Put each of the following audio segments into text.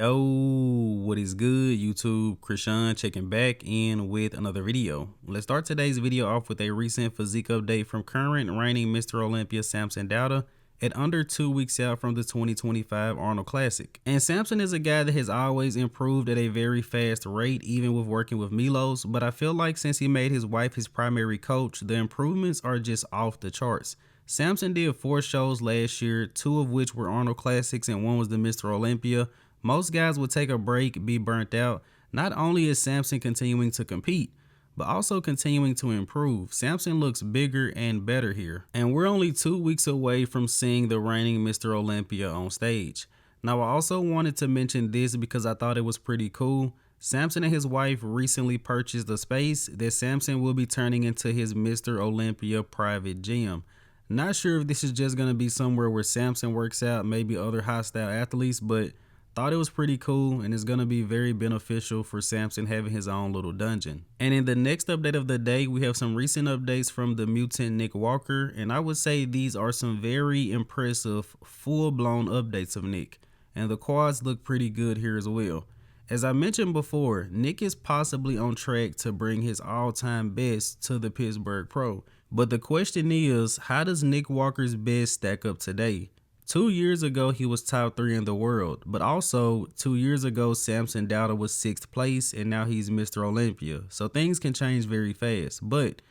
Yo, what is good, YouTube? Krishan checking back in with another video. Let's start today's video off with a recent physique update from current reigning Mr. Olympia Samson Dauda at under 2 weeks out from the 2025 Arnold Classic. And Samson is a guy that has always improved at a very fast rate, even with working with Milos, but I feel like since he made his wife his primary coach, the improvements are just off the charts. Samson did 4 shows last year, 2 of which were Arnold Classics and 1 was the Mr. Olympia. Most guys would take a break, be burnt out. Not only is Samson continuing to compete, but also continuing to improve. Samson looks bigger and better here. And we're only 2 weeks away from seeing the reigning Mr. Olympia on stage. Now, I also wanted to mention this because I thought it was pretty cool. Samson and his wife recently purchased a space that Samson will be turning into his Mr. Olympia private gym. Not sure if this is just going to be somewhere where Samson works out, maybe other high-style athletes, but thought it was pretty cool, and it's going to be very beneficial for Samson having his own little dungeon. And in the next update of the day, we have some recent updates from the mutant Nick Walker, and I would say these are some very impressive full-blown updates of Nick, and the quads look pretty good here as well. As I mentioned before, Nick is possibly on track to bring his all-time best to the Pittsburgh Pro, but the question is, how does Nick Walker's best stack up today? 2 years ago, he was top 3 in the world, but also 2 years ago, Samson Dauda was 6th place, and now he's Mr. Olympia. So things can change very fast, but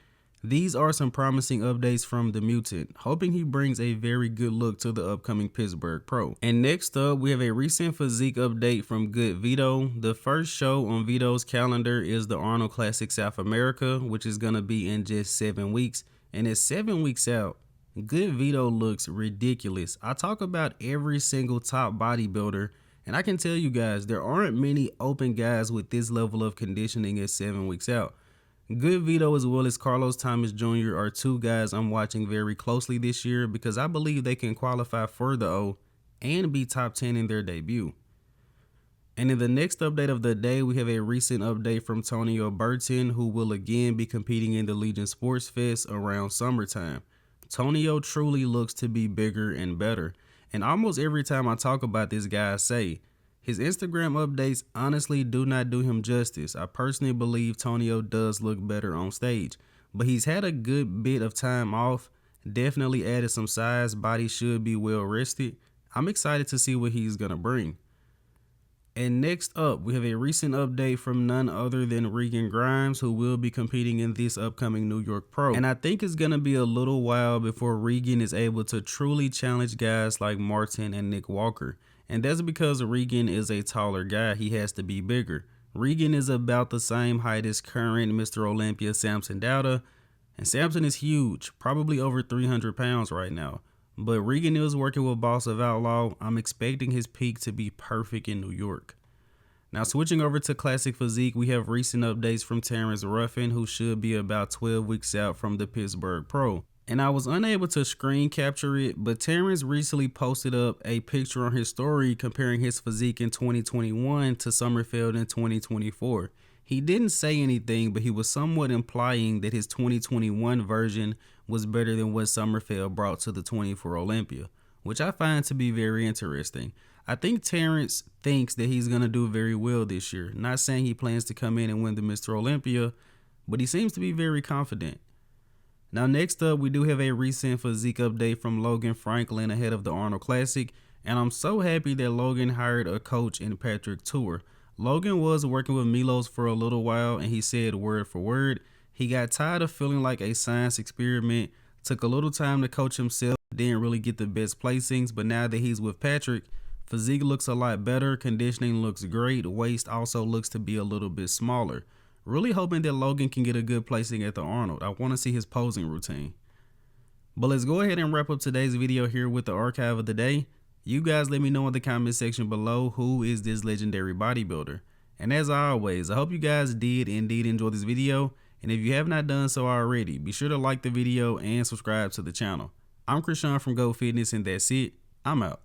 these are some promising updates from the mutant, hoping he brings a very good look to the upcoming Pittsburgh Pro. And next up, we have a recent physique update from good Vito. The first show on Vito's calendar is the Arnold Classic South America, which is going to be in just 7 weeks, and it's 7 weeks out. Good Vito looks ridiculous. I talk about every single top bodybuilder, and I can tell you guys, there aren't many open guys with this level of conditioning at 7 weeks out. Good Vito as well as Carlos Thomas Jr. are 2 guys I'm watching very closely this year because I believe they can qualify for the O and be top 10 in their debut. And in the next update of the day, we have a recent update from Tonio Burton, who will again be competing in the Legion Sports Fest around summertime. Tonio truly looks to be bigger and better, and almost every time I talk about this guy, I say his Instagram updates honestly do not do him justice. I personally believe Tonio does look better on stage, but he's had a good bit of time off, definitely added some size, body should be well rested. I'm excited to see what he's gonna bring. And next up, we have a recent update from none other than Regan Grimes, who will be competing in this upcoming New York Pro. And I think it's going to be a little while before Regan is able to truly challenge guys like Martin and Nick Walker. And that's because Regan is a taller guy. He has to be bigger. Regan is about the same height as current Mr. Olympia Samson Dauda, and Samson is huge, probably over 300 pounds right now. But Regan is working with Boss of Outlaw. I'm expecting his peak to be perfect in New York. Now switching over to Classic Physique, we have recent updates from Terrence Ruffin, who should be about 12 weeks out from the Pittsburgh Pro. And I was unable to screen capture it, but Terrence recently posted up a picture on his story comparing his physique in 2021 to Summerfield in 2024. He didn't say anything, but he was somewhat implying that his 2021 version was better than what Summerfield brought to the 24 Olympia, which I find to be very interesting. I think Terrence thinks that he's going to do very well this year. Not saying he plans to come in and win the Mr. Olympia, but he seems to be very confident. Now next up, we do have a recent physique update from Logan Franklin ahead of the Arnold Classic, and I'm so happy that Logan hired a coach in Patrick Tour. Logan was working with Milos for a little while, and he said word for word, he got tired of feeling like a science experiment, took a little time to coach himself, didn't really get the best placings, but now that he's with Patrick, physique looks a lot better, conditioning looks great, waist also looks to be a little bit smaller. Really hoping that Logan can get a good placing at the Arnold. I want to see his posing routine. But let's go ahead and wrap up today's video here with the archive of the day. You guys let me know in the comment section below who is this legendary bodybuilder. And as always, I hope you guys did indeed enjoy this video. And if you have not done so already, be sure to like the video and subscribe to the channel. I'm Krishan from Go Fitness, and that's it. I'm out.